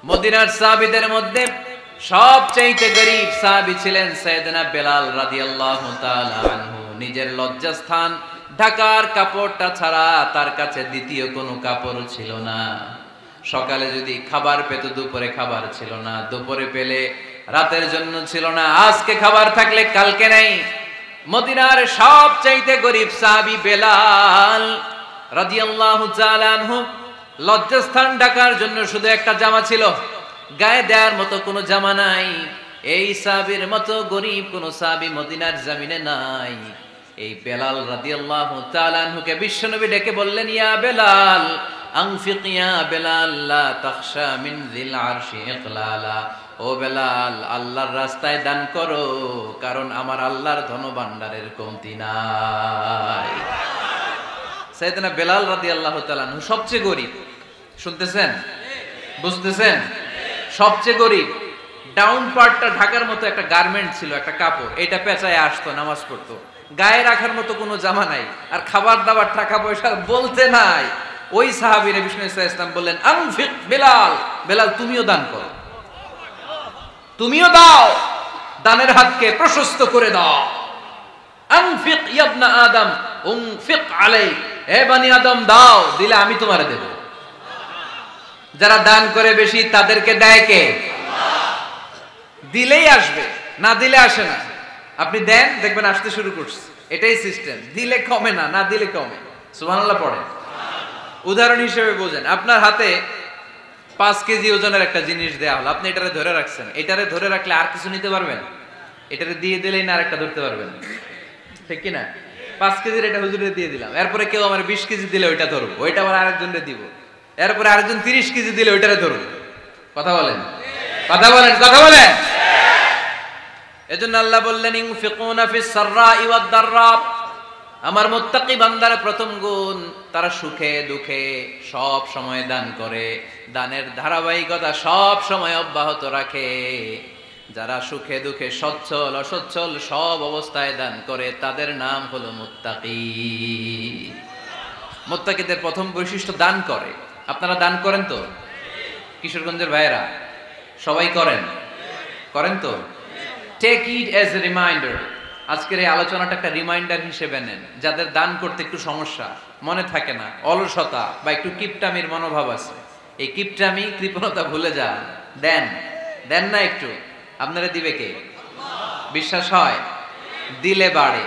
মদিনার সাহাবীদের মধ্যে সবচেয়ে গরীব সাহাবী ছিলেন সাইয়েদনা বেলাল রাদিয়াল্লাহু তাআলা আনহু। নিজের লজ্জাস্থান ঢাকার কাপড়টা ছাড়া তার কাছে দ্বিতীয় কোনো কাপড় ছিল না। সকালে যদি খাবার পেত, দুপুরে খাবার ছিল না, দুপুরে পেলে রাতের জন্য ছিল না, আজকে খাবার থাকলে কালকে নেই। মদিনার সবচেয়ে গরীব সাহাবী বেলাল রাদিয়াল্লাহু তাআলা আনহু, লজ্জাস্থান ঢাকার জন্য শুধু একটা জামা ছিল, গায়ে দেওয়ার মতো কোনো জামা নাই। এই সাহাবীর মতো গরীব কোন সাহাবী মদিনার জমিনে নাই। এই বেলাল রাদিয়াল্লাহু তাআলা আনহুকে বিশ্বনবী ডেকে বললেন, ইয়া বেলাল আনফিক ইয়া বেলাল লা তাখশা মিন যিল আরশি ইকলালা। ও বেলাল, আল্লাহর রাস্তায় দান করো, কারণ আমার আল্লাহর ধনভাণ্ডারের কমতি নাই। সাইয়েদনা বেলাল রাদিয়াল্লাহু তাআলা আনহু সবচেয়ে গরীব। শুনতেছেন? বুঝতেছেন? সবচেয়ে গরীব। ডাউন পার্টটা ঢাকার মতো একটা গার্মেন্ট ছিল, একটা কাপড়, এটা পেঁচায় আসতো, নামাজ পড়তো। গায়ে রাখার মতো কোনো জামা নাই, আর খাবার দাবার টাকা পয়সা বলতে নাই। ওই সাহাবী নবী সাল্লাল্লাহু আলাইহি ওয়াসাল্লাম বললেন, আনফিক বেলাল, বেলাল তুমিও দান করো, তুমিও দাও, দানের হাতকে প্রশস্ত করে দাও। আনফিক ইয়া ইবনা আদম উনফিক আলাইক, হে বনি আদম দাও, দিলে আমি তোমারে দেব। যারা দান করে বেশি তাদেরকে দেয় কে? দিলেই আসবে, না দিলে আসে না। আপনি দেন, দেখবেন আসতে শুরু করছে। এটাই সিস্টেম। দিলে কমে না, না দিলে কমে। সুবহানাল্লাহ পড়েন। উদাহরণ হিসেবে বোঝেন, আপনার হাতে 5 কেজি ওজনের একটা জিনিস দেয়া হলো, আপনি এটারে ধরে রাখছেন। এটারে ধরে রাখলে আর কিছু নিতে পারবেন? এটারে দিয়ে দিলেই না আরেকটা ধরতে পারবেন, ঠিক কি না? 5 কেজির এটা হুজুরে দিয়ে দিলাম, এরপরে কেউ আমার 20 কেজি দিলে ওইটা ধরবো, ওইটা আবার আরেকজনকে দিব, এরপরে আরেকজন 30 কেজি দিলে ওইটারে ধরবো। কথা বলেন, কথা বলেন, কথা বলেন। এজন্য আল্লাহ বললেন, ইনফিকুনা ফিস সাররাই ওয়াদ দাররা। আমার মুত্তাকি বান্দার প্রথম গুণ, তারা সুখে দুঃখে সব সময় দান করে, দানের ধারাবাহিকতা সব সময় অব্যাহত রাখে। যারা সুখে দুঃখে সচ্ছল অসচ্ছল সব অবস্থায় দান করে, তাদের নাম হলো মুত্তাকি। মুত্তাকিদের প্রথম বৈশিষ্ট্য দান করে। আপনারা দান করেন তো? কিশোরগঞ্জের ভাইয়েরা সবাই করেন? করেন তো? Take it as a reminder. আজকের এই আলোচনাটা একটা রিমাইন্ডার হিসেবে নেন। যাদের দান করতে একটু সমস্যা, মনে থাকে না, অলসতা বা একটু কিপটামির মনোভাব আছে, এই কিপটামি কৃপণতা ভুলে যান, দেন। দেন না একটু, আপনারা দিবে কে? বিশ্বাস হয়? দিলে বাড়ে,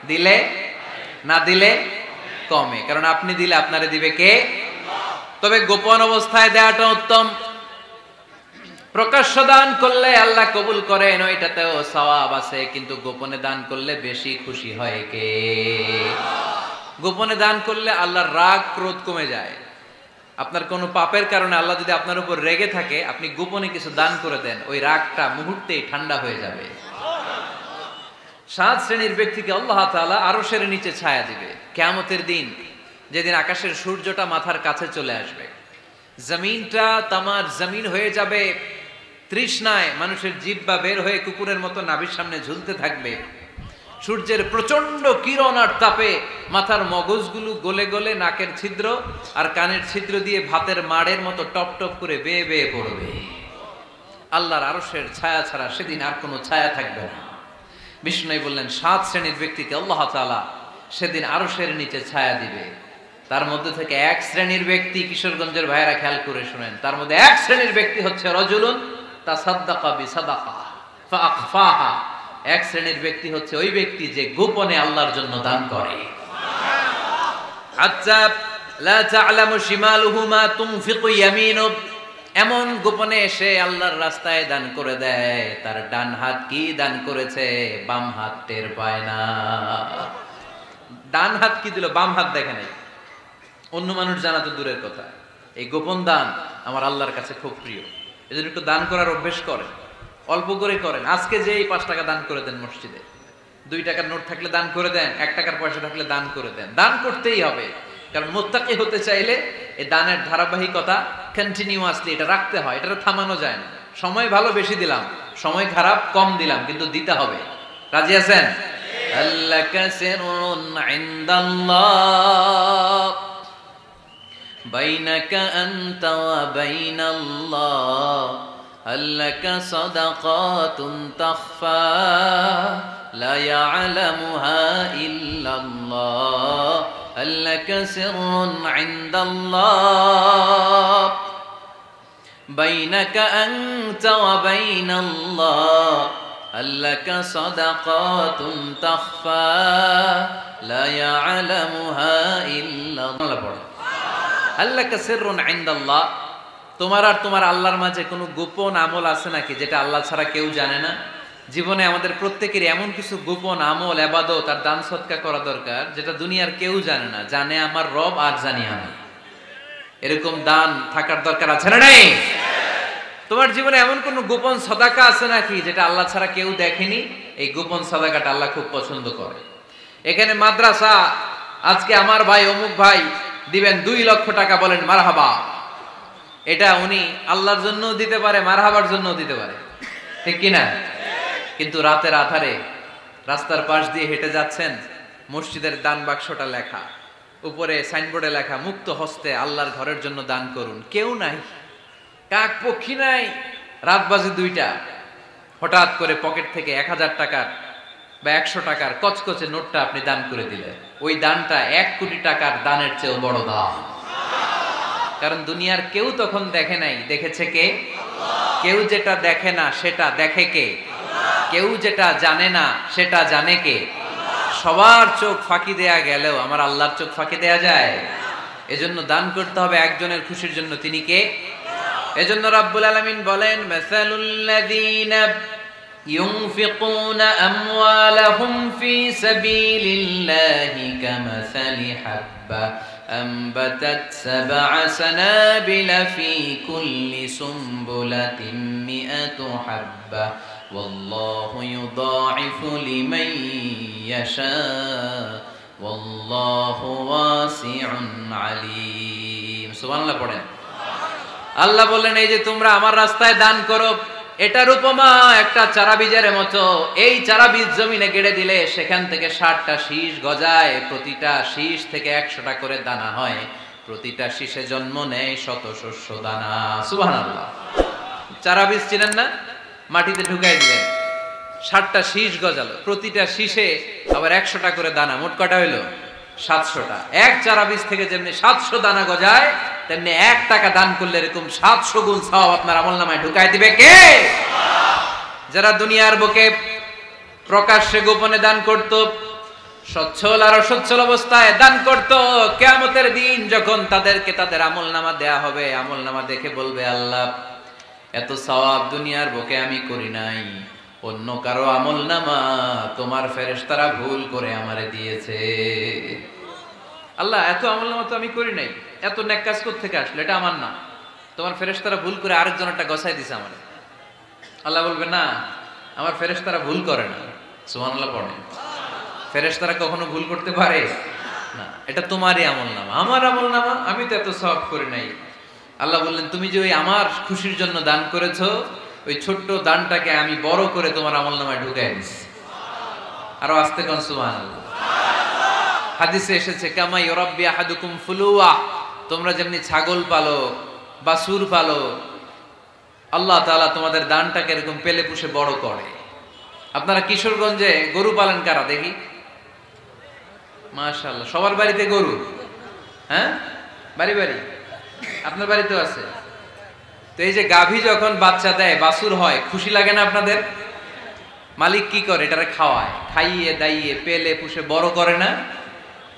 দিলে না দিলে কমে। কারণ আপনি দিলে আপনারে দিবে কে? তবে গোপন অবস্থায় দেওয়াটা উত্তম। প্রকাশ্য দান করলে আল্লাহ কবুল করেন, ওইটাতেও সওয়াব আছে, কিন্তু গোপনে দান করলে বেশি খুশি হয় কে? গোপনে দান করলে আল্লাহর রাগ ক্রোধ কমে যায়। আপনার কোনো পাপের কারণে আল্লাহ যদি আপনার উপর রেগে থাকে, আপনি গোপনে কিছু দান করে দেন, ওই রাগটা মুহূর্তেই ঠান্ডা হয়ে যাবে। 7 শ্রেণীর ব্যক্তিকে আল্লাহ তাআলা আরশের নিচে ছায়া দিবে কিয়ামতের দিন, যেদিন আকাশের সূর্যটা মাথার কাছে চলে আসবে, জমিনটা তামার জমিন হয়ে যাবে, তৃষ্ণায় মানুষের জিহ্বা বের হয়ে কুকুরের মতো নাভির সামনে ঝুলতে থাকবে। সূর্যের প্রচন্ড কিরণ আর তাপে মাথার মগজগুলো গলে গলে নাকের ছিদ্র আর কানের ছিদ্র দিয়ে ভাতের মাড়ের মতো টপ টপ করে বেয়ে বেয়ে পড়বে। আল্লাহর আরশের ছায়া ছাড়া সেদিন আর কোনো ছায়া থাকবে না। বিষ্ণু বললেন, 7 শ্রেণীর ব্যক্তিকে আল্লাহ তাআলা সেদিন আরশের নিচে ছায়া দিবে। তার মধ্যে থেকে 1 শ্রেণীর ব্যক্তি, কিশোরগঞ্জের ভাইয়েরা খেয়াল করে শুনেন, তার মধ্যে 1 শ্রেণীর ব্যক্তি হচ্ছে রাজুলুন তাসাদ্দাকা বিসাদাকা ফাআখফাহা। 1 শ্রেণীর ব্যক্তি হচ্ছে ওই ব্যক্তি যে গোপনে আল্লাহর জন্য দান করে। হাত্তা লা তা'লামু শিমালুহু মা তুনফিকু ইয়ামিনু। এমন গোপনে এসে আল্লাহর রাস্তায় দান করে দেয়, তার ডান হাত কি দান করেছে বাম হাত টের পায় না। ডান হাত কি দিল, বাম হাত দেখে নাই। অন্য মানুষ জানা তো দূরের কথা, এই গোপন দান আমার আল্লাহর কাছে খুব প্রিয়। এজন্য একটু দান করার অভ্যেস করেন, অল্প করে করেন। আজকে যে এই 5 টাকা দান করে দেন মসজিদে, 2 টাকার নোট থাকলে দান করে দেন, 1 টাকার পয়সা থাকলে দান করে দেন। দান করতেই হবে, কারণ মুত্তাকি হতে চাইলে এই দানের ধারাবাহিকতা কন্টিনিউয়াসলি এটা রাখতে হয়, এটা থামানো যায় না। সময় ভালো বেশি দিলাম, সময় খারাপ কম দিলাম, কিন্তু দিতে হবে। রাজি আছেন? আল্লাকা সিররুন ইনদাল্লাহ বাইনাকা আনতা ওয়া বাইনাল্লাহ হাল্লাকা সাদাকাতুন তাখফা লা ইয়ালামুহা ইল্লাল্লাহ হাল্লাকা সিররুন ইনদাল্লাহ বাইনাকা আনতা ওয়া বাইনাল্লাহ হাল্লাকা সাদাকাতুন তাখফা লা ইয়ালামুহা ইল্লাল্লাহ। হাল্লাকা সিররুন ইনদাল্লাহ, তোমার আর তোমার আল্লাহর মাঝে কোনো গোপন আমল আছে নাকি যেটা আল্লাহ ছাড়া কেউ জানে না? জীবনে আমাদের প্রত্যেকের এমন কিছু গোপন আমল, ইবাদত আর দান সদকা করা দরকার যেটা দুনিয়ার কেউ জানে না, জানে আমার রব আর জানি আমি। এরকম দান থাকার দরকার আছে না নাই? তোমার জীবনে এমন কোন গোপন সাদাকা আছে নাকি যেটা আল্লাহ ছাড়া কেউ দেখেনি? এই গোপন সাদাকাটা আল্লাহ খুব পছন্দ করে। এখানে মাদ্রাসা, আজকে আমার ভাই অমুক ভাই দিবেন 2 লক্ষ টাকা, বলেন মারহাবা। এটা উনি আল্লাহর জন্য দিতে পারে, মারহাবার জন্য দিতে পারে, ঠিক কিনা? কিন্তু রাতের আধারে রাস্তার পাশ দিয়ে হেঁটে যাচ্ছেন, মসজিদের দান বাক্সটা লেখা, উপরে সাইনবোর্ডে লেখা মুক্ত হস্তে আল্লাহর ঘরের জন্য দান করুন। কেউ নাই, কাক পক্ষী নাই, রাত বাজে 2টা, হঠাৎ করে পকেট থেকে 1000 টাকার বা 100 টাকার কচকচে নোটটা আপনি দান করে দিলেন। ওই দানটা 1 কোটি টাকার দানের চেয়েও বড় দান। কারণ দুনিয়ার কেউ তখন দেখে নাই, দেখেছে কে? কেউ যেটা দেখে না সেটা দেখে কে? কেউ যেটা জানে না সেটা জানে কে? সবার চোখ ফাঁকি দেয়া গেলেও আমার আল্লাহর চোখ ফাঁকি দেয়া যায়? এজন্য দান করতে হবে একজনের খুশির জন্য, তিনি কে? এজন্য রাব্বুল আলামিন বলেন, মাসালুল্লাযীনা ইউনফিকুনা আমওয়ালাহুম ফি সাবিলিল্লাহি কামাসালি হাব্বা أنبتت 7 سنابل في كل سنبلة 100 حبة والله يضاعف لمن يشاء والله واسع عليم। সুবহানাল্লাহ পড়েন। আল্লাহ বললেন, এই যে তোমরা আমার রাস্তায় দান করো, এটার উপমা একটা চারা বীজের মতো। এই চারা বীজ জমিনে গেড়ে দিলে সেখান থেকে 60টা শীষ গজায়, প্রতিটা শীষ থেকে 100টা করে দানা হয়, প্রতিটা শীষে জন্ম নেয় 100 শস্য দানা। সুবহানাল্লাহ। চারা বীজ চিনেন না? মাটিতে ঢুকাই দিলেন, 60টা শীষ গজালো, প্রতিটা শীষে আবার 100টা করে দানা, মোট কটা হইলো? 700টা। এক চারা বীজ থেকে যেমনি 700 দানা গজায়, তেমনি 1 টাকা দান করলে এরকম 700 গুণ সওয়াব আপনার আমলনামায় ঢুকাই দিবে কে? যারা দুনিয়ার বুকে প্রকাশ্যে গোপনে দান করত, সচ্ছল আর অসচ্ছল অবস্থায় দান করত, কিয়ামতের দিন যখন তাদেরকে তাদের আমলনামা দেয়া হবে, আমলনামা দেখে বলবে, আল্লাহ এত সওয়াব দুনিয়ার বুকে আমি করি নাই, অন্য কারো আমলনামা তোমার ফেরেশতারা ভুল করে আমারে দিয়েছে। আল্লাহ এত আমলনামা তো আমি করি নাই, এত নেক কাজ কোত্থেকে আসলো? এটা আমার না, তোমার ফেরেশতারা ভুল করে আরেকজনেরটা গছাই দিছে আমারে। আল্লাহ বলবে, না, আমার ফেরেশতারা ভুল করে না। সুবহানাল্লাহ পড়েন। ফেরেশতারা কখনো ভুল করতে পারে না, এটা তোমারই আমলনামা, আমার আমলনামা, আমি তো এত সওয়াব করি নাই। আল্লাহ বললেন, তুমি যে ওই আমার খুশির জন্য দান করেছো, ওই ছোট্ট দানটাকে আমি বড় করে তোমার আমলনামায় ঢুকাই দিছি। আরো আস্তে কোন সুবহানাল্লাহ। হাদিসে এসেছে, কামা ইউরাব্বি আহাদুকুম ফুলুয়া, তোমরা যেমনি ছাগল পালো, বাছুর পালো, আল্লাহ তাআলা তোমাদের দানটাকে এরকম পেলে পুষে বড় করে। আপনারা কিশোরগঞ্জে গরু পালন কারা দেখি? মাশাআল্লাহ, সবার বাড়িতে গরু। হ্যাঁ, বাড়ি বাড়ি, আপনার বাড়িতেও আছে। তো এই যে গাভী যখন বাচ্চা দেয়, বাছুর হয়, খুশি লাগে না আপনাদের? মালিক কি করে? এটারে খাওয়ায়, খাইয়ে দাইয়ে পেলে পুষে বড় করে না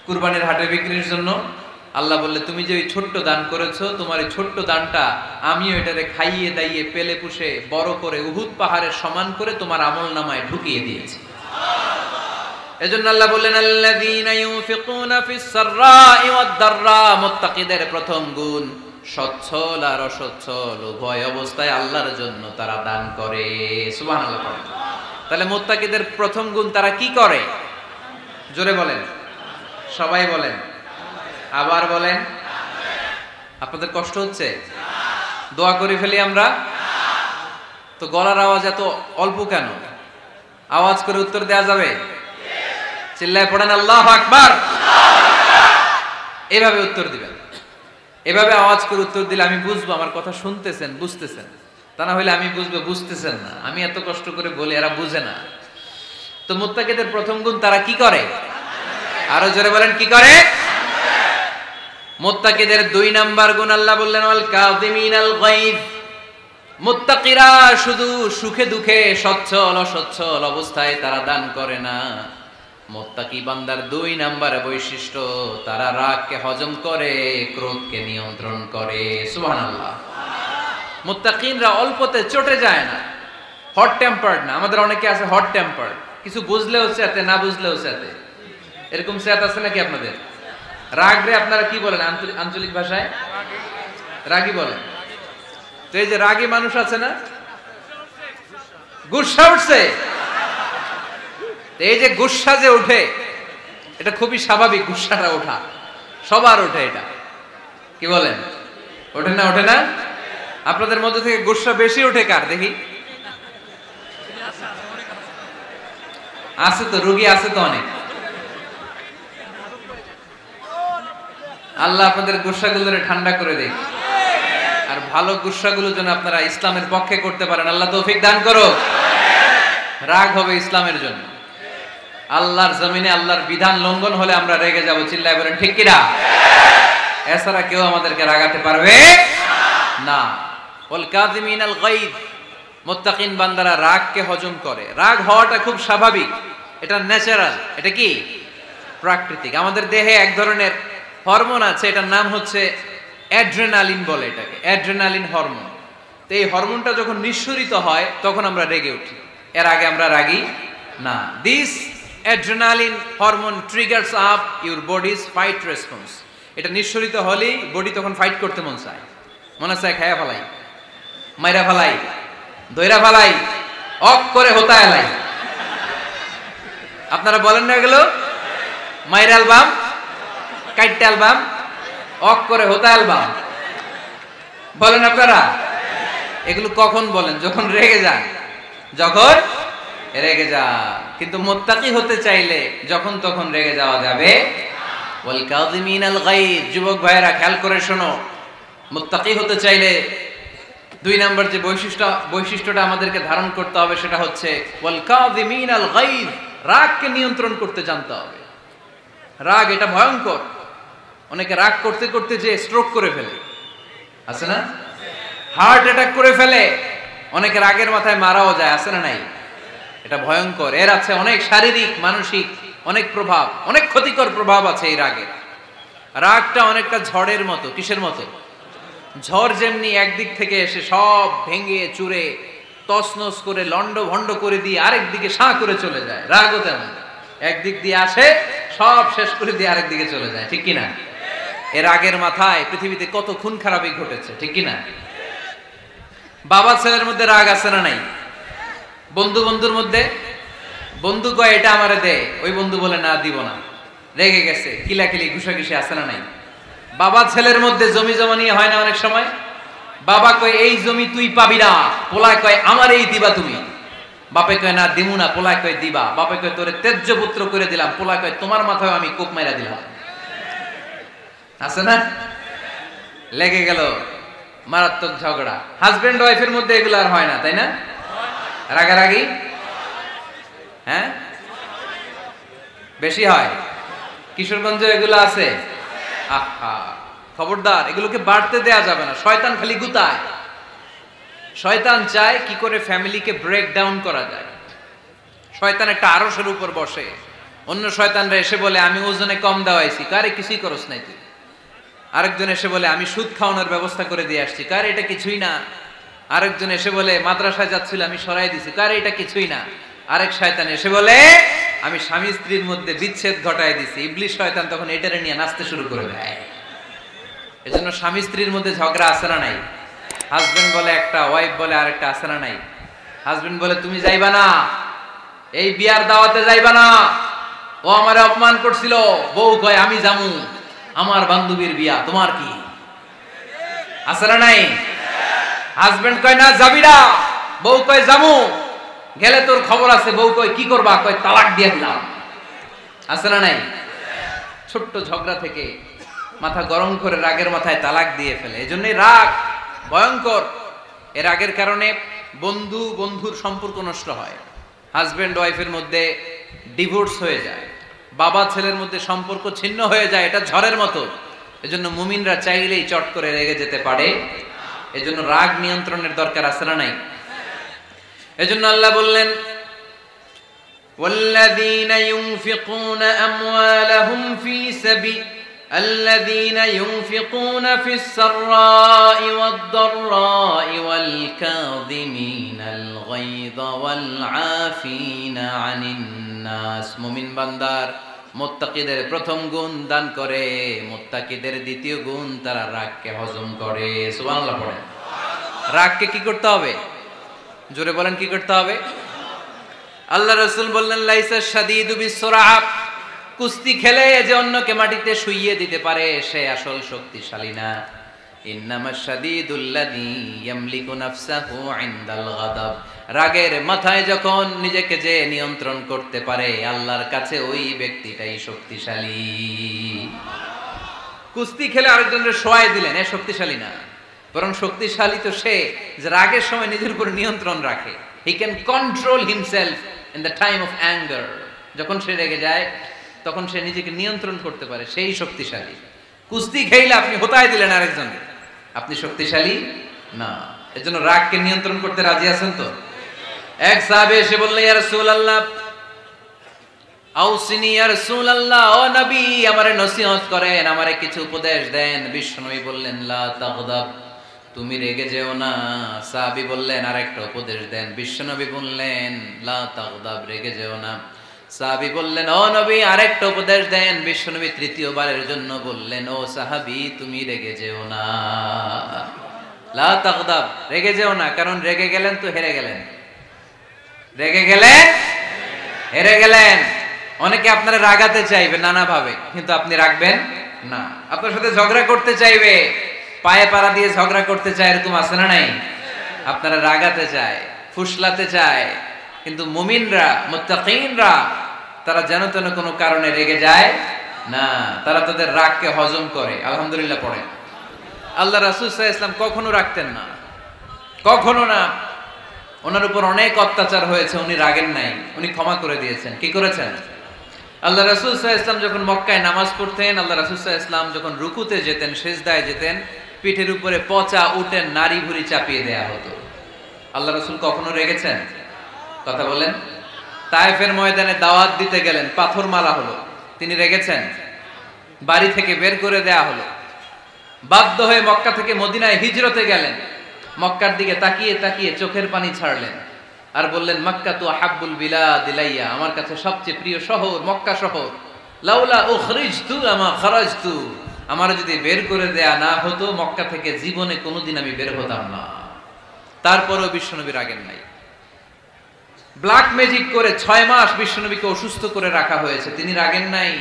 কুরবানির হাটে বিক্রির জন্য। আল্লাহ বললে, তুমি যে ওই ছোট্ট দান করেছো, তোমার এই ছোট্ট দানটা আমিও এটারে খাইয়ে দাইয়ে পেলে পুষে বড় করে উহুদ পাহাড়ের সমান করে তোমার আমলনামায় ঢুকিয়ে দিয়েছি। এজন্য আল্লাহ বললেন, আল্লাযীনা ইউনফিকুনা ফিস সাররাই ওয়াদ দাররা, মুত্তাকিদের প্রথম গুণ সচ্ছল আর অসচ্ছল উভয় অবস্থায় আল্লাহর জন্য তারা দান করে। সুবহানাল্লাহ। তাহলে মুত্তাকিদের প্রথম গুণ, তারা কি করে? জোরে বলেন, সবাই বলেন, আবার বলেন। আপনাদের কষ্ট হচ্ছে? দোয়া করে ফেলি আমরা তো। গলার আওয়াজ এত অল্প কেন? আওয়াজ করে উত্তর দেয়া যাবে? চিল্লায় পড়েন আল্লাহু আকবার। এভাবে উত্তর দিবেন, এভাবে আওয়াজ করে উত্তর দিলে আমি বুঝবো আমার কথা শুনতেছেন, বুঝতেছেন। তা না হলে আমি বুঝবো, বুঝতেছেন না, আমি এত কষ্ট করে বলি এরা বুঝে না। তো মুত্তাকিদের প্রথম গুণ তারা কি করে? আরো জোরে বলেন, কি করে? মুত্তাকিদের 2 নাম্বার গুণ আল্লাহ বললেন ওয়াল কাযিমিনাল গায়জ। মুত্তাকিরা শুধু সুখে দুঃখে সচ্ছল অসচ্ছল অবস্থায় তারা দান করে না। মুত্তাকি বান্দার 2 নাম্বার বৈশিষ্ট্য, তারা রাগকে হজম করে, ক্রোধকে নিয়ন্ত্রণ করে। সুবহানাল্লাহ। মুত্তাকিনরা অল্পতে চটে যায় না, হট টেম্পার্ড না। আমাদের অনেকে আছে হট টেম্পার্ড, কিছু বুঝলেও চেতে, না বুঝলেও চেতে। এরকম চেত আছে নাকি আপনাদের? রাগ রে আপনারা কি বলেন আঞ্চলিক ভাষায়? রাগী বলেন। তো এই যে রাগী মানুষ আছে না, গুসা উঠছে, এই যে গুসা যে উঠে, এটা খুবই স্বাভাবিক। গুসাটা ওঠা সবার ওঠে, এটা কি বলেন? ওঠে না? ওঠে না? আপনাদের মধ্যে থেকে গুসা বেশি ওঠে কার দেখি? আছে তো, রোগী আছে তো অনেক। আল্লাহ আপনাদের গুসাগুলোরে ঠান্ডা করে দেয়, আর ভালো গুসাগুলো যেন আপনারা ইসলামের পক্ষে করতে পারেন। আল্লাহ তৌফিক দান করো। রাগ হবে ইসলামের জন্য। আল্লাহর জমিনে আল্লাহর বিধান লঙ্ঘন হলে আমরা রেগে যাব, চিল্লায় বলেন ঠিক কিনা? এছাড়া কেউ আমাদেরকে রাগাতে পারবে না। ওয়াল কাযিমিনাল গায়জ। মুত্তাকিন বান্দারা রাগকে হজম করে। রাগ হওয়াটা খুব স্বাভাবিক, এটা ন্যাচারাল, এটা কি প্রাকৃতিক। আমাদের দেহে এক ধরনের হরমোন আছে, এটার নাম হচ্ছে অ্যাড্রেনালিন বলে এটাকে, অ্যাড্রেনালিন হরমোন। তো এই হরমোনটা যখন নিঃসরিত হয় তখন আমরা রেগে উঠি, এর আগে আমরা রাগি না। This adrenaline hormone triggers up your bodies fight response. এটা নিঃসরিত হলেই বডি তখন ফাইট করতে মন চায়, মনে চায় খায়া ফেলাই, মাইরা ফেলাই, দইরা ফেলাই, অক করে হোতা এলাই। আপনারা বলেন না এগুলো? মাইরা অ্যালবাম, কাইটটা অ্যালবাম, অক করে হোতা অ্যালবাম বলেন আপনারা? এগুলো কখন বলেন? যখন রেগে যান, যখন রেগে যান। কিন্তু মুত্তাকি হতে চাইলে যখন তখন রেগে যাওয়া যাবে। ওয়াল কাযিমিনাল গায়জ। যুবক ভাইয়েরা খেয়াল করে শোনো, মুত্তাকি হতে চাইলে 2 নাম্বার যে বৈশিষ্ট্যটা আমাদেরকে ধারণ করতে হবে সেটা হচ্ছে ওয়াল কাযিমিনাল গায়জ। রাগকে নিয়ন্ত্রণ করতে জানতে হবে। রাগ এটা ভয়ঙ্কর। অনেকে রাগ করতে করতে যে স্ট্রোক করে ফেলে, আছে না? হার্ট অ্যাটাক করে ফেলে। অনেকে রাগের মাথায় মারাও যায়, আছে না নাই? এটা ভয়ঙ্কর। এর আছে অনেক শারীরিক মানসিক অনেক প্রভাব, অনেক ক্ষতিকর প্রভাব আছে এই রাগের। রাগটা অনেকটা ঝড়ের মতো। কিসের মতো? ঝড় যেমনি একদিক থেকে এসে সব ভেঙে চুরে তছনছ করে লন্ড ভন্ড করে দিয়ে আরেক দিকে সাঁ করে চলে যায়, রাগও তেমন। একদিক দিয়ে আসে, সব শেষ করে দিয়ে আরেক দিকে চলে যায়, ঠিক কিনা? এর আগের মাথায় পৃথিবীতে কত খুন খারাপি ঘটেছে, ঠিক কিনা? বাবা ছেলের মধ্যে রাগ আছে না নাই? বন্ধু বন্ধুর মধ্যে, বন্ধু কয় এটা আমারে দে, ওই বন্ধু বলে না দিব না, রেগে গেছে, কিলাকিলি ঘুষাঘুষি আছে না নাই? বাবা ছেলের মধ্যে জমি জমা নিয়ে হয় না অনেক সময়? বাবা কয় এই জমি তুই পাবি না, পোলায় কয় আমার এই দিবা তুমি। বাপে কয় না দিমু না, পোলায় কয় দিবা। বাপে কয় তোরে তেজ্য পুত্র করে দিলাম, পোলায় কয় তোমার মাথায় আমি কোপ মাইরা দিলাম। আছে না? লেগে গেল, মারাত্মক ঝগড়া। হাজবেন্ড ওয়াইফের মধ্যে এগুলো আর হয় না, তাই না? রাগারাগি হ্যাঁ বেশি হয়। কিশোরগঞ্জে এগুলো আছে। আহা, খবরদার, এগুলোকে বাড়তে দেয়া যাবে না। শয়তান খালি গুতায়। শয়তান চায় কি করে ফ্যামিলিকে ব্রেক ডাউন করা যায়। শয়তান একটা আরশের উপর বসে, অন্য শয়তানরা এসে বলে আমি ওজনে কম দেওয়াইছি, কারে কিছুই করস নাই তুই। আরেকজন এসে বলে আমি সুদ খাওয়ানোর ব্যবস্থা করে দিয়ে আসছি, কারে এটা কিছুই না। আরেকজন এসে বলে মাদ্রাসায় যাচ্ছিল আমি সরাই দিছি, কারে এটা কিছুই না। আরেক শয়তান এসে বলে আমি স্বামী স্ত্রীর মধ্যে বিচ্ছেদ ঘটায় দিছি। ইবলিশ শয়তান তখন এটারে নিয়ে নাচতে শুরু করে দেয়। এজন্য স্বামী স্ত্রীর মধ্যে ঝগড়া আছে না নাই? হাজবেন্ড বলে একটা, ওয়াইফ বলে আরেকটা, আছে না নাই? হাজবেন্ড বলে তুমি যাইবা না, এই বিয়ার দাওয়াতে যাইবা না, ও আমারে অপমান করছিল। বউ কয় আমি যামু, আমার বান্ধবীর বিয়া, তোমার কি? আছে না নাই? হাজবেন্ড কয় না যাবি না, বউ কয় যামু, গেলে তোর খবর আছে। বউ কয় কি করবা? কয় তালাক দিয়ে দিলাম। আছে না নাই? ছোট্ট ঝগড়া থেকে মাথা গরম করে রাগের মাথায় তালাক দিয়ে ফেলে। এজন্যই রাগ ভয়ঙ্কর। এর রাগের কারণে বন্ধু বন্ধুর সম্পর্ক নষ্ট হয়, হাজব্যান্ড ওয়াইফের মধ্যে ডিভোর্স হয়ে যায়, বাবা ছেলের মধ্যে সম্পর্ক ছিন্ন হয়ে যায়, এটা ঝড়ের মতো। এজন্য মুমিনরা চাইলেই চট করে রেগে যেতে পারে। এজন্য রাগ নিয়ন্ত্রণের দরকার আছে না নাই? এজন্য আল্লাহ বললেন, والذين ينفقون أموالهم في سبيل الذين ينفقون في السراء والضراء والكاظمين الغيظ والعافين عن الناس। মুমিন বান্দার মুত্তাকিদের প্রথম গুণ দান করে, মুত্তাকিদের দ্বিতীয় গুণ তারা রাগকে হজম করে। সুবহানাল্লাহ পড়েন। রাগকে কি করতে হবে? জোরে বলেন, কি করতে হবে? আল্লাহ রাসূল বললেন, লাইসা শাদীদু বিসসুরআ, কুস্তি খেলে যে অন্যকে মাটিতে শুইয়ে দিতে পারে সে আসল শক্তিশালী না। ইন্নামাশ শাদীদুল্লাযী ইয়ামলিকু নাফসাহু ইনদাল গাদাব, রাগের মাথায় যখন নিজেকে যে নিয়ন্ত্রণ করতে পারে আল্লাহর কাছে ওই ব্যক্তিটাই শক্তিশালী। কুস্তি খেলে আরেকজনের শোয়ায় দিলেন, এ শক্তিশালী না, বরং শক্তিশালী তো সে যে রাগের সময় নিজের উপর নিয়ন্ত্রণ রাখে। He can control himself in the time of anger. যখন সে রেগে যায় তখন সে নিজেকে নিয়ন্ত্রণ করতে পারে, সেই শক্তিশালী। কুস্তি খেলে আপনি হোতায় দিলেন আরেকজনকে, আপনি শক্তিশালী না। এজন্য রাগকে নিয়ন্ত্রণ করতে রাজি আছেন তো? এক সাহাবী এসে বললেন, ইয়া রাসূলুল্লাহ আউসিনি, ইয়া রাসূলুল্লাহ, ও নবী আমারে নসিহত করেন, আমারে কিছু উপদেশ দেন। বিশ্বনবী বললেন, লা তাগদাব, তুমি রেগে যেও না। সাহাবী বললেন, আরেকটা উপদেশ দেন। বিশ্বনবী বললেন, লা তাগদাব, রেগে যেও না। সাহাবী বললেন, ও নবী আরেকটা উপদেশ দেন। বিশ্বনবী তৃতীয়বারের জন্য বললেন, ও সাহাবী তুমি রেগে যেও না, লা তাগদাব, রেগে যেও না। কারণ রেগে গেলেন তো হেরে গেলেন, রেগে গেলেন হেরে গেলেন। অনেকে আপনারা রাগাতে চাইবে নানাভাবে, কিন্তু আপনি রাখবেন না। আপনার সাথে ঝগড়া করতে চাইবে, পায়ে পাড়া দিয়ে ঝগড়া করতে চায়, এরকম আছে না নাই? আপনারা রাগাতে চায়, ফুসলাতে চায়, কিন্তু মুমিনরা, মুত্তাকিনরা তারা যেন তেন কোনো কারণে রেগে যায় না, তারা তাদের রাগকে হজম করে। আলহামদুলিল্লাহ পড়ে। আল্লাহ রাসূল সাল্লাল্লাহু আলাইহি ওয়াসাল্লাম কখনো রাখতেন না, কখনো না। ওনার উপর অনেক অত্যাচার হয়েছে, উনি রাগেন নাই, উনি ক্ষমা করে দিয়েছেন। কি করেছেন? আল্লাহ রাসূল সাল্লাল্লাহু আলাইহি ওয়াসাল্লাম যখন মক্কায় নামাজ পড়তেন, আল্লাহ রাসূল সাল্লাল্লাহু আলাইহি ওয়াসাল্লাম যখন রুকুতে যেতেন, সিজদায় যেতেন, পিঠের উপরে পচা উটের নাড়ি ভুঁড়ি চাপিয়ে দেয়া হতো। আল্লাহ রাসূল কখনো রেগেছেন? কথা বলেন। তায়েফের ময়দানে দাওয়াত দিতে গেলেন, পাথর মারা হলো, তিনি রেগেছেন? বাড়ি থেকে বের করে দেয়া হলো, বাধ্য হয়ে মক্কা থেকে মদিনায় হিজরতে গেলেন, মক্কার দিকে তাকিয়ে তাকিয়ে চোখের পানি ছাড়লেন আর বললেন, মক্কা তু আহাব্বুল বিলাদ ইলাইয়া, আমার কাছে সবচেয়ে প্রিয় শহর মক্কা শহর। লাউলা উখরিজতু আমা খারাজতু, আমার যদি বের করে দেয়া না হতো মক্কা থেকে জীবনে কোনোদিন আমি বের হতাম না। তারপরেও বিশ্বনবী রাগেন নাই। ব্ল্যাক ম্যাজিক করে 6 মাস বিশ্বনবীকে অসুস্থ করে রাখা হয়েছে, তিনি রাগেন নাই।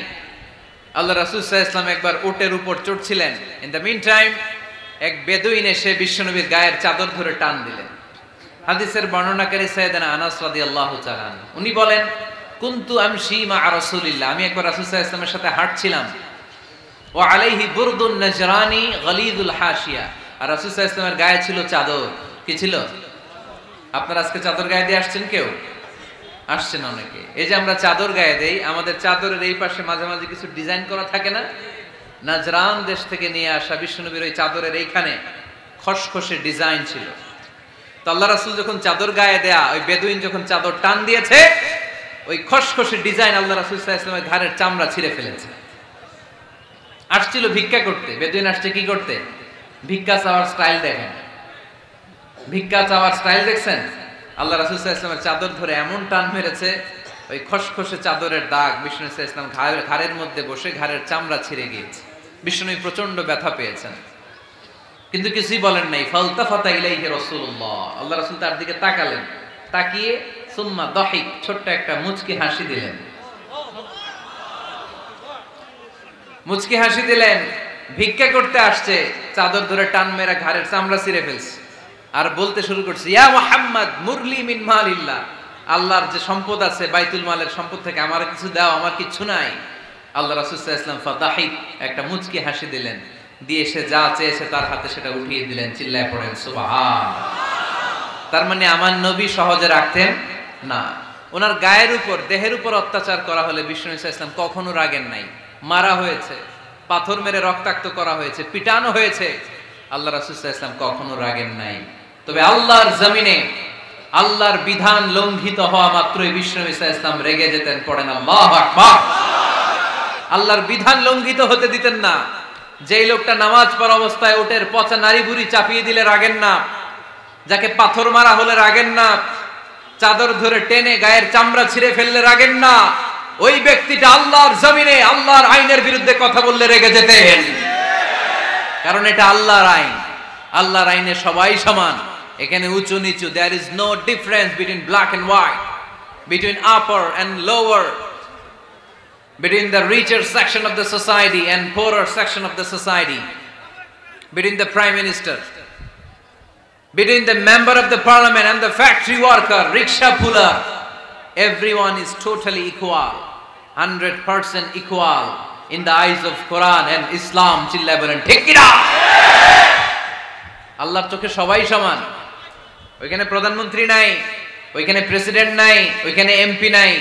আল্লাহ রাসূল সাল্লাল্লাহু আলাইহি ওয়াসাল্লাম একবার উটের উপর চড়ছিলেন, ইন দ্য মিন টাইম এক বেদুইন এসে বিশ্বনবীর গায়ের চাদর ধরে টান দিলেন। হাদিসের বর্ণনাকারী সাইয়েদনা আনাস রাদিয়াল্লাহু তাআলা আনহু, উনি বলেন, কুনতু আমশি মা রাসূলিল্লাহ, আমি একবার রাসূল সাল্লাল্লাহু আলাইহি ওয়াসাল্লামের সাথে হাঁটছিলাম, ওয়া আলাইহি বুরদুন নাজরানি গলিদুল হাশিয়া, আর রাসূল সাল্লাল্লাহু আলাইহি ওয়াসাল্লামের গায়ে ছিল চাদর। কি ছিল? আপনারা আজকে চাদর গায়ে দিয়ে আসছেন? কেউ আসছেন? অনেকে। এই যে আমরা চাদর গায়ে দেই, আমাদের চাদরের এই পাশে মাঝে মাঝে কিছু ডিজাইন করা থাকে না? নাজরান দেশ থেকে নিয়ে আসা বিশ্বনবীর ওই চাদরের এইখানে খসখসে ডিজাইন ছিল। তো আল্লাহ রাসূল যখন চাদর গায়ে দেয়া, ওই বেদুইন যখন চাদর টান দিয়েছে, ওই খসখসে ডিজাইন আল্লাহ রাসূল সাল্লাল্লাহু আলাইহি ওয়াসাল্লামের ঘাড়ের চামড়া ছিঁড়ে ফেলেছে। আসছিল ভিক্ষা করতে, বেদুইন আসছে কি করতে? ভিক্ষা চাওয়ার স্টাইল দেখেন, ভিক্ষা চাওয়ার স্টাইল দেখছেন? আল্লাহ রাসূল সাল্লাল্লাহু আলাইহি ওয়াসাল্লামের চাদর ধরে এমন টান মেরেছে, ওই খসখসে চাদরের দাগ বিষ্ণু সাল্লাল্লাহু আলাইহি ওয়াসাল্লাম ঘাড়ের মধ্যে বসে ঘাড়ের চামড়া ছিঁড়ে গিয়েছে। বিষ্ণু প্রচন্ড ব্যথা পেয়েছেন, কিন্তু কিছুই বলেন নাই। ফালতাফাতা ইলাইহি রাসূলুল্লাহ, আল্লাহ রাসূল তার দিকে তাকালেন, তাকিয়ে সুম্মা দাহিক, ছোট্ট একটা মুচকি হাসি দিলেন, মুচকি হাসি দিলেন। ভিক্ষা করতে আসছে, চাদর ধরে টান মেরা ঘাড়ের চামড়া ছিঁড়ে ফেলছে, আর বলতে শুরু করছে, ইয়া মুহাম্মদ মুরলি মিন মালিল্লাহ, আল্লাহর যে সম্পদ আছে বাইতুল মালের সম্পদ থেকে আমার কিছু দাও, আমার কিছু নাই। আল্লাহ রাসূল সাল্লাল্লাহু আলাইহি ওয়াসাল্লাম ফাদাহিক, একটা মুচকি হাসি দিলেন, দিয়ে সে যা চেয়েছে তার হাতে সেটা উঠিয়ে দিলেন। চিল্লায় পড়েন সুবহান। তার মানে আমার নবী সহজে রাখতেন না। ওনার গায়ের উপর, দেহের উপর অত্যাচার করা হলে বিষ্ণু ইসা ইসলাম কখনো রাগেন নাই। মারা হয়েছে, পাথর মেরে রক্তাক্ত করা হয়েছে, পিটানো হয়েছে, আল্লাহ রাসূল সাল্লাল্লাহু আলাইহি ওয়াসাল্লাম কখনো রাগেন নাই। তবে আল্লাহর জমিনে আল্লাহর বিধান লঙ্ঘিত হওয়া মাত্রই বিষ্ণু ইসা ইসলাম রেগে যেতেন। পড়েন আল্লাহু আকবার। আল্লাহর বিধান লঙ্ঘিত হতে দিতেন না। যেই লোকটা নামাজ পড়া অবস্থায় ওটের পচা নারী বুড়ি চাপিয়ে দিলে রাগেন না, যাকে পাথর মারা হলে রাগেন না, চাদর ধরে টেনে গায়ের চামড়া ছিঁড়ে ফেললে রাগেন না, ওই ব্যক্তিটা আল্লাহর জমিনে আল্লাহর আইনের বিরুদ্ধে কথা বললে রেগে যেতেন। কারণ এটা আল্লাহর আইন। আল্লাহর আইনে সবাই সমান। এখানে উঁচু নিচু, there is no difference between black and white, between upper and lower, between the richer section of the society and poorer section of the society, between the prime minister, between the member of the parliament and the factory worker, rickshaw puller. Everyone is totally equal, 100% equal in the eyes of Quran and Islam. Chilla bolen ঠিক কি না? আল্লাহর চোখে সবাই সমান। ওইখানে প্রধানমন্ত্রী নাই, ওইখানে প্রেসিডেন্ট নাই, ওইখানে এমপি নাই,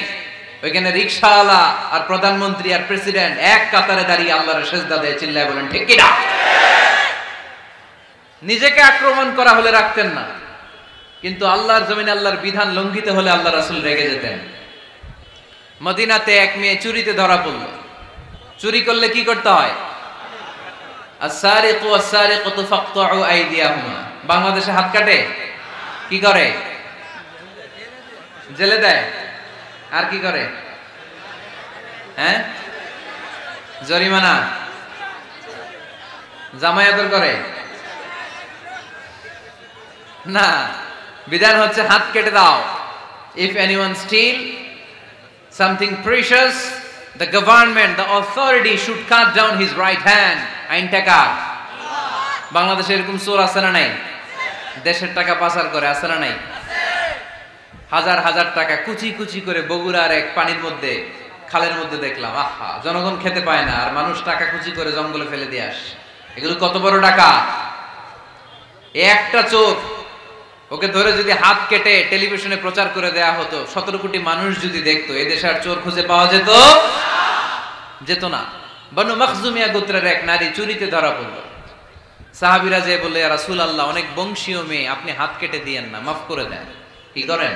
ওইখানে রিকশাওয়ালা আর প্রধানমন্ত্রী আর প্রেসিডেন্ট এক কাতারে দাঁড়িয়ে আল্লাহর সিজদা দেয়। চিল্লায় বলেন ঠিক কি না? নিজেকে আক্রমণ করা হলে রাখতেন না, কিন্তু আল্লাহর জমিনে আল্লাহর বিধান লঙ্ঘিত হলে আল্লাহ রাসূল রেগে যেতেন। মদিনাতে এক মেয়ে চুরিতে ধরা পড়ল। চুরি করলে কি করতে হয়? আস-সারিকু ওয়াস-সারিকাতু ফাকতাউ আইদিয়াহুমা। বাংলাদেশে হাত কাটে, কি করে? জেলে দেয়। আর কি করে? হ্যাঁ, জরিমানা, জামায়াতর করে না। বিধান হচ্ছে হাত কেটে দাও। If anyone steal something precious, the government, the authority should cut down his right hand. আইনটা কার? বাংলাদেশে এরকম চোর আছে না নাই? দেশের টাকা পাচার করে, আছে না নাই? হাজার হাজার টাকা কুচি কুচি করে বগুড়ার এক পানির মধ্যে, খালের মধ্যে দেখলাম। আহা, জনগণ খেতে পায় না আর মানুষ টাকা কুচি করে জঙ্গলে ফেলে দিয়ে আসে। এগুলো কত বড় টাকা! একটা চোর, ওকে ধরে যদি হাত কেটে টেলিভিশনে প্রচার করে দেয়া হতো, 17 কোটি মানুষ যদি দেখতো, এদেশে আর চোর খুঁজে পাওয়া যেত না। বনু মখজুমিয়া গোত্রের এক নারী চুরিতে ধরা পড়ল। সাহাবীরা যে বললে, ইয়া রাসূলুল্লাহ, অনেক বংশীয় মেয়ে, আপনি হাত কেটে দিয়েন না, মাফ করে দেন। কি করেন?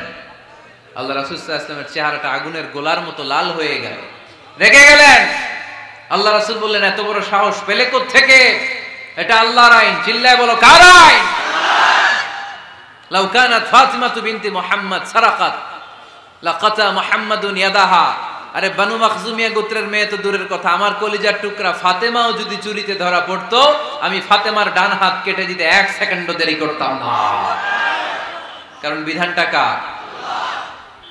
আল্লাহ রাসূল সাল্লাল্লাহু আলাইহি ওয়াসাল্লামের চেহারাটা আগুনের গোলার মতো লাল হয়ে গেল, রেগে গেলেন। আল্লাহ রাসূল বললেন, এত বড় সাহস পেলে কোত্থেকে? এটা আল্লাহর আইন। চিল্লায় বলো, কার আইন? লাউ কানাত ফাতিমাতু বিনতি মুহাম্মদ সারাকাত লাকাতা মুহাম্মাদুন ইয়াদাহা। আরে বনু মখজুমিয়া গোত্রের মেয়ে তো দূরের কথা, আমার কলিজার টুকরা ফাতেমাও যদি চুরিতে ধরা পড়তো, আমি ফাতেমার ডান হাত কেটে দিতে 1 সেকেন্ডও দেরি করতাম না। কারণ বিধানটা কার?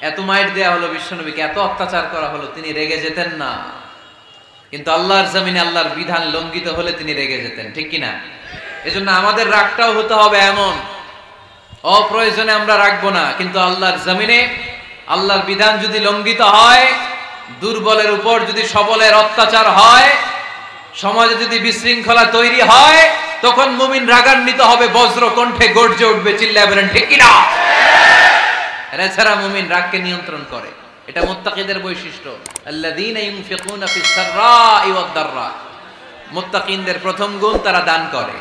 এত মাইর দেয়া হলো বিশ্বনবীকে, এত অত্যাচার করা হলো, তিনি রেগে যেতেন না। কিন্তু আল্লাহর জমিনে আল্লাহর বিধান লঙ্ঘিত হলে তিনি রেগে যেতেন। ঠিক কিনা? এজন্য আমাদের রাগটাও হতে হবে এমন, অপ্রয়োজনে আমরা রাখবো না। কিন্তু আল্লাহর জমিনে আল্লাহর বিধান যদি লঙ্ঘিত হয়, দুর্বলের উপর যদি সবলের অত্যাচার হয়, সমাজে যদি বিশৃঙ্খলা তৈরি হয়, তখন মুমিন রাগান্বিত হবে, বজ্র কণ্ঠে গর্জে উঠবে। চিল্লায় বলেন ঠিক কিনা? এছাড়া মুমিন রাগকে নিয়ন্ত্রণ করে। এটা মুত্তাকিদের বৈশিষ্ট্য। আল্লাযীনা ইউনফিকুনা ফিস সাররাই ওয়াদ দাররা। মুত্তাকিনদের প্রথম গুণ, তারা দান করে।